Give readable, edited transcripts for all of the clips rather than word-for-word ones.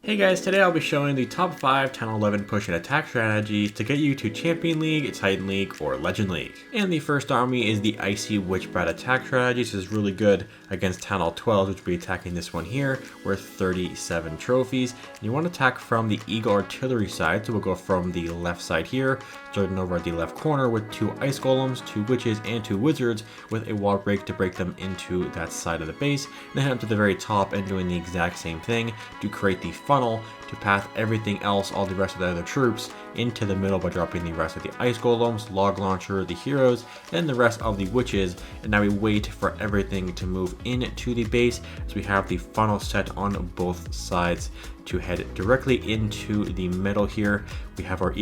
Hey guys, today I'll be showing the top 5 Town 11 push and attack strategies to get you to Champion League, Titan League, or Legend League. And the first army is the Icy Witch attack strategy. This is really good against Town 12, which will be attacking this one here, worth 37 trophies. And you want to attack from the Eagle Artillery side, so we'll go from the left side here, starting over at the left corner with 2 Ice Golems, 2 Witches, and 2 Wizards with a wall break to break them into that side of the base. And then head up to the very top and doing the exact same thing to create the funnel to path everything else, all the rest of the other troops, into the middle by dropping the rest of the Ice Golems, Log Launcher, the Heroes, and the rest of the Witches. And now we wait for everything to move into the base, so we have the funnel set on both sides to head directly into the middle here. We have our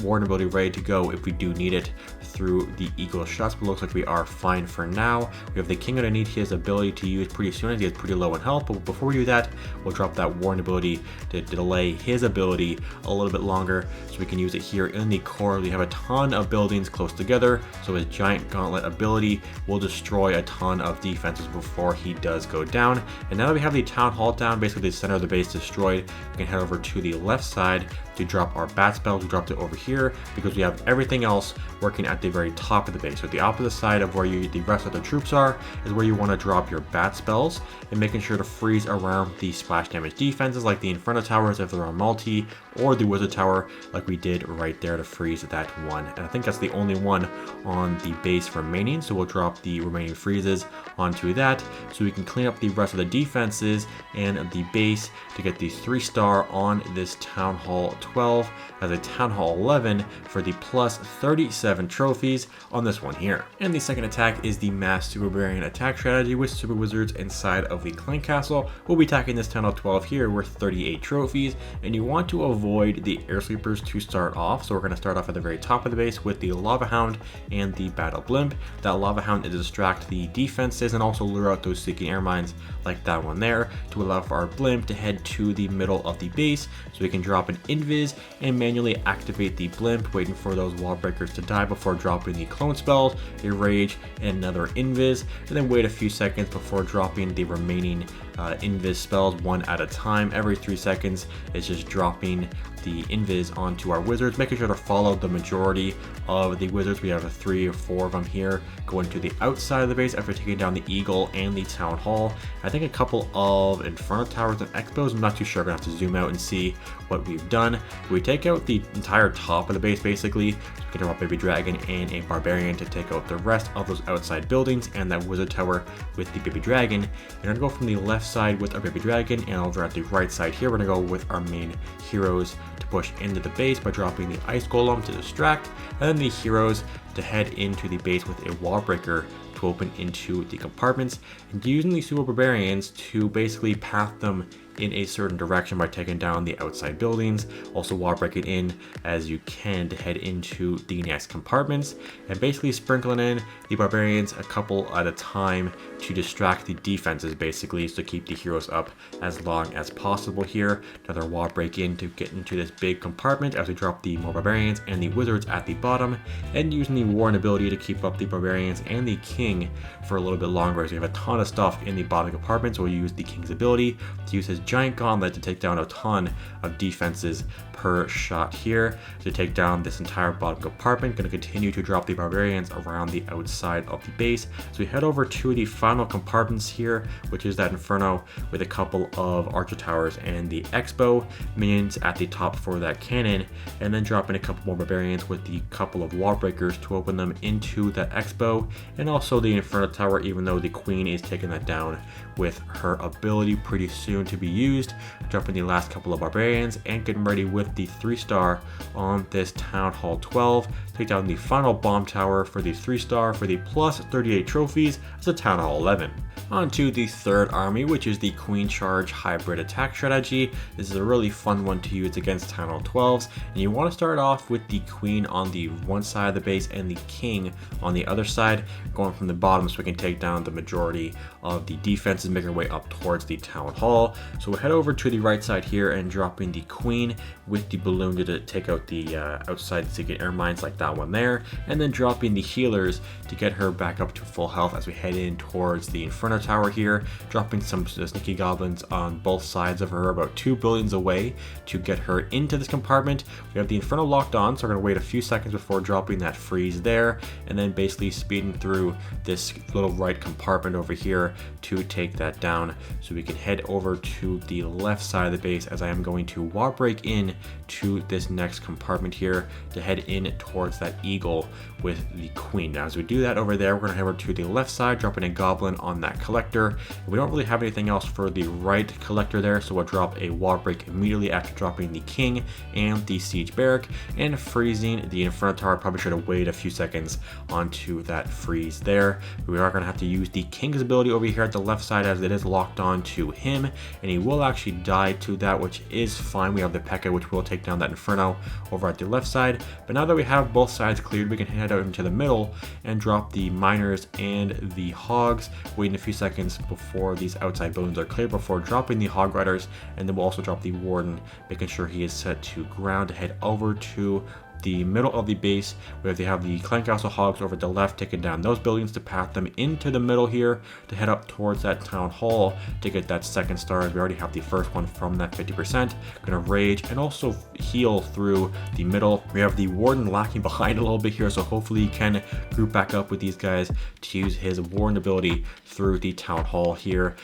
warden ability ready to go if we do need it through the Eagle shots, but looks like we are fine for now. We have the King underneath his ability to use pretty soon as he is pretty low in health, but before we do that, we'll drop that warden ability to delay his ability a little bit longer so we can use it here in the core. We have a ton of buildings close together, so his Giant Gauntlet ability will destroy a ton of defenses before he does go down. And now that we have the Town Hall down, basically the center of the base destroyed, we can head over to the left side to drop our bat spells. We dropped it over here because we have everything else working at the very top of the base. So the opposite side of where the rest of the troops are is where you want to drop your bat spells, and making sure to freeze around the splash damage defenses like the Inferno Towers if they're on multi, or the Wizard Tower like we did right there to freeze that one. And I think that's the only one on the base remaining, so we'll drop the remaining freezes onto that so we can clean up the rest of the defenses and the base to get the 3-star on this Town Hall 12 as a Town Hall 11 for the plus 37 trophies on this one here. And the second attack is the Mass Super Barbarian attack strategy with Super Wizards inside of the Clan Castle. We'll be attacking this Town Hall 12 here worth 38 trophies, and you want to avoid the Air Sleepers to start off. So we're going to start off at the very top of the base with the Lava Hound and the Battle Blimp. That Lava Hound is to distract the defenses and also lure out those seeking air mines like that one there, to allow for our Blimp to head to the middle of the base so we can drop an Invis and manually activate the Blimp, waiting for those wall breakers to die before dropping the clone spells, a Rage, and another Invis, and then wait a few seconds before dropping the remaining Invis spells one at a time. Every 3 seconds it's just dropping the Invis onto our Wizards, making sure to follow the majority of the Wizards. We have 3 or 4 of them here going to the outside of the base after taking down the Eagle and the Town Hall. I think a couple of Inferno Towers and Expos. I'm not too sure. I'm gonna have to zoom out and see what we've done. We take out the entire top of the base basically, so we can drop Baby Dragon and a Barbarian to take out the rest of those outside buildings and that Wizard Tower with the Baby Dragon. And we're gonna go from the left side with our Baby Dragon, and over at the right side here we're gonna go with our main heroes to push into the base by dropping the Ice Golem to distract, and then the heroes to head into the base with a wall breaker to open into the compartments, and using the Super Barbarians to basically path them in a certain direction by taking down the outside buildings, also wall breaking in as you can to head into the next compartments, and basically sprinkling in the Barbarians a couple at a time to distract the defenses basically, so keep the heroes up as long as possible here. Another wall break in to get into this big compartment as we drop the more Barbarians and the Wizards at the bottom, and using the Warden ability to keep up the Barbarians and the King for a little bit longer as we have a ton of stuff in the bottom compartment. So we'll use the King's ability to use his Giant Gauntlet to take down a ton of defenses per shot here to take down this entire bottom compartment. Going to continue to drop the Barbarians around the outside of the base. So we head over to the final compartments here, which is that Inferno with a couple of Archer Towers and the Expo minions at the top for that cannon, and then drop in a couple more Barbarians with the couple of wall breakers to open them into that Expo, and also the Inferno Tower, even though the Queen is taking that down with her ability pretty soon to be used. Dropping the last couple of Barbarians and getting ready with the 3-star on this Town Hall 12. Take down the final bomb tower for the 3-star for the plus 38 trophies as a Town Hall 11. On to the third army, which is the Queen Charge hybrid attack strategy. This is a really fun one to use against Town Hall 12s, and you want to start off with the Queen on the one side of the base and the King on the other side, going from the bottom so we can take down the majority of the defenses, making our way up towards the town hall. So we'll head over to the right side here and dropping the queen with the balloon to take out the outside secret air mines like that one there, and then dropping the healers to get her back up to full health as we head in towards the Inferno Tower here, dropping some sneaky goblins on both sides of her about 2 buildings away to get her into this compartment. We have the Inferno locked on, so we're going to wait a few seconds before dropping that freeze there, and then basically speeding through this little right compartment over here to take that down. So we can head over to the left side of the base as I am going to wall break in to this next compartment here to head in towards that eagle with the queen. Now as we do that over there, we're going to head over to the left side, dropping a goblin on that collector. We don't really have anything else for the right collector there, so we'll drop a wall break immediately after dropping the king and the siege barrack and freezing the Inferno Tower. Probably should have waited a few seconds onto that freeze there. We are going to have to use the king's ability over here at the left side as it is locked on to him, and he will actually die to that, which is fine. We have the P.E.K.K.A, which will take down that Inferno over at the left side. But now that we have both sides cleared, we can head out into the middle and drop the miners and the hogs, waiting a few seconds before these outside buildings are cleared before dropping the hog riders, and then we'll also drop the warden, making sure he is set to ground to head over to the middle of the base. We have to have the Clan Castle Hogs over to the left, taking down those buildings to path them into the middle here to head up towards that town hall to get that second star. We already have the first one from that 50%. Gonna rage and also heal through the middle. We have the warden lacking behind a little bit here, so hopefully he can group back up with these guys to use his warden ability through the town hall here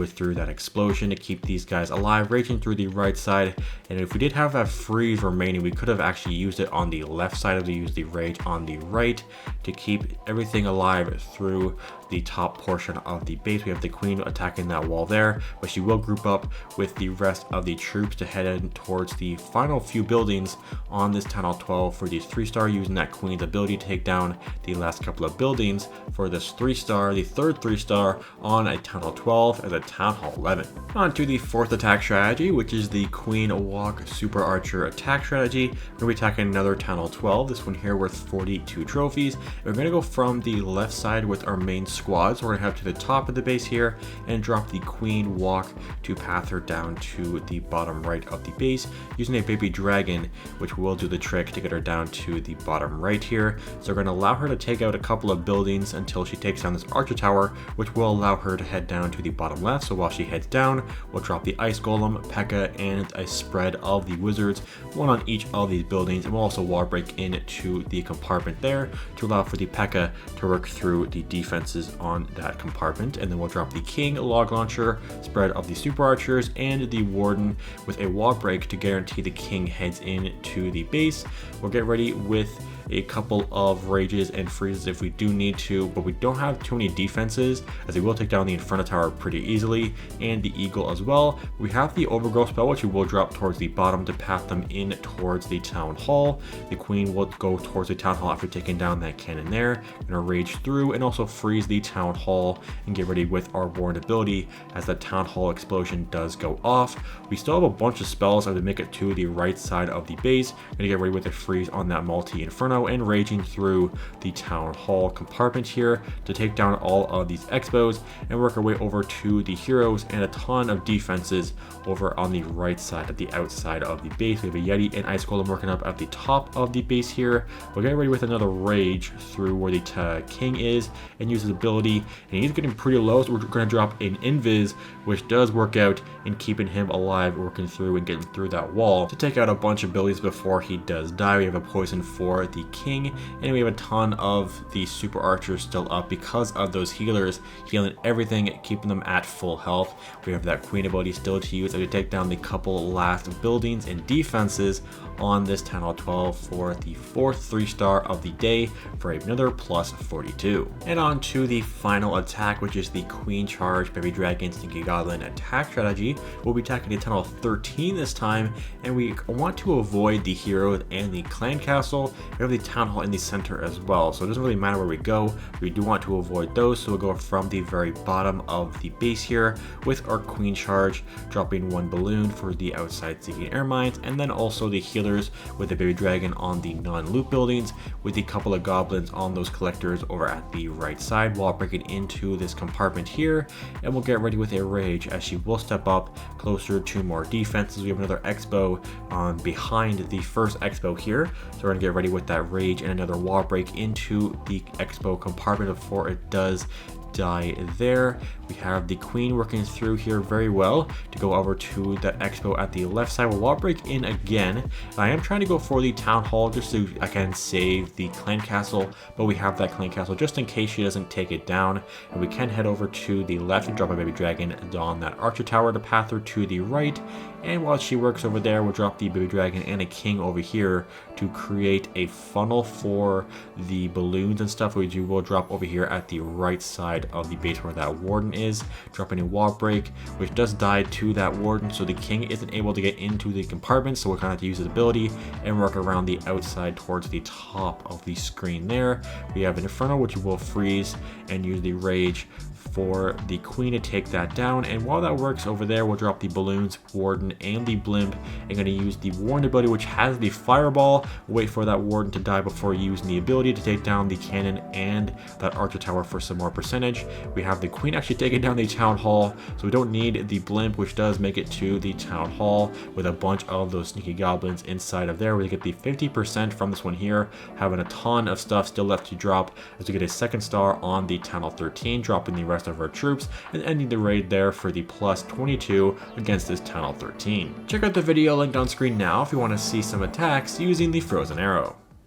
through that explosion to keep these guys alive, raging through the right side. And if we did have that freeze remaining, we could have actually used it on the left side of use the rage on the right to keep everything alive through the top portion of the base. We have the queen attacking that wall there, but she will group up with the rest of the troops to head in towards the final few buildings on this town hall 12 for these 3-star, using that queen's ability to take down the last couple of buildings for this 3-star, the third 3-star on a town hall 12 as a town hall 11. On to the fourth attack strategy, which is the queen walk super archer attack strategy. We're going to be attacking another town hall 12, this one here worth 42 trophies. We're going to go from the left side with our main squads. We're going to head to the top of the base here and drop the queen walk to path her down to the bottom right of the base using a baby dragon, which will do the trick to get her down to the bottom right here. So we're going to allow her to take out a couple of buildings until she takes down this archer tower, which will allow her to head down to the bottom left. So while she heads down, we'll drop the ice golem, P.E.K.K.A, and a spread of the wizards, one on each of these buildings, and we'll also wall break into the compartment there to allow for the P.E.K.K.A to work through the defenses on that compartment. And then we'll drop the king log launcher, spread of the super archers, and the warden with a wall break to guarantee the king heads into the base. We'll get ready with a couple of rages and freezes if we do need to, but we don't have too many defenses as they will take down the Inferno Tower pretty easily, and the eagle as well. We have the overgrowth spell, which we will drop towards the bottom to path them in towards the town hall. The queen will go towards the town hall after taking down that cannon there. Gonna rage through and also freeze the town hall and get ready with our warden ability as the town hall explosion does go off. We still have a bunch of spells as we make it to the right side of the base. Gonna get ready with a freeze on that multi Inferno and raging through the town hall compartment here to take down all of these expos and work our way over to the heroes and a ton of defenses over on the right side at the outside of the base. We have a Yeti and Ice Golem working up at the top of the base here. We'll get ready with another rage through where the king is and use his ability, and he's getting pretty low, so we're going to drop an invis, which does work out in keeping him alive, working through and getting through that wall to take out a bunch of abilities before he does die. We have a poison for the king, and we have a ton of the super archers still up because of those healers healing everything, keeping them at full health. We have that queen ability still to use as we take down the couple last buildings and defenses on this town hall 12 for the fourth 3-star of the day for another plus 42. And on to the final attack, which is the queen charge baby dragon sneaky goblin attack strategy. We'll be attacking the town hall 13 this time, and we want to avoid the heroes and the clan castle. We have the town hall in the center as well, so it doesn't really matter where we go. We do want to avoid those, so we'll go from the very bottom of the base here with our queen charge, dropping 1 balloon for the outside seeking air mines, and then also the healers with the baby dragon on the non-loot buildings, with a couple of goblins on those collectors over at the right side, while breaking into this compartment here. And we'll get ready with a rage as she will step up closer to more defenses. We have another expo on behind the first expo here, so we're gonna get ready with that rage and another wall break into the expo compartment before it does die there. We have the queen working through here very well to go over to the expo at the left side. We'll wall break in again. I am trying to go for the town hall just so I can save the clan castle, but we have that clan castle just in case she doesn't take it down. And we can head over to the left and drop a baby dragon on that archer tower to path her to the right. And while she works over there, we'll drop the baby dragon and a king over here to create a funnel for the balloons and stuff, which we will drop over here at the right side of the base where that warden is, dropping a wall break, which does die to that warden, so the king isn't able to get into the compartment, so we're gonna have to use his ability and work around the outside towards the top of the screen there. We have an inferno, which will freeze and use the rage for the queen to take that down. And while that works over there, we'll drop the balloons, warden, and the blimp, and gonna use the warden ability, which has the fireball. Wait for that warden to die before using the ability to take down the cannon and that archer tower for some more percentage. We have the queen actually taking down the town hall, so we don't need the blimp, which does make it to the town hall with a bunch of those sneaky goblins inside of there. We get the 50% from this one here, having a ton of stuff still left to drop as we get a second star on the town hall 13, dropping the rest of our troops and ending the raid there for the plus 22 against this town hall 13. Check out the video linked on screen now if you want to see some attacks using the frozen arrow.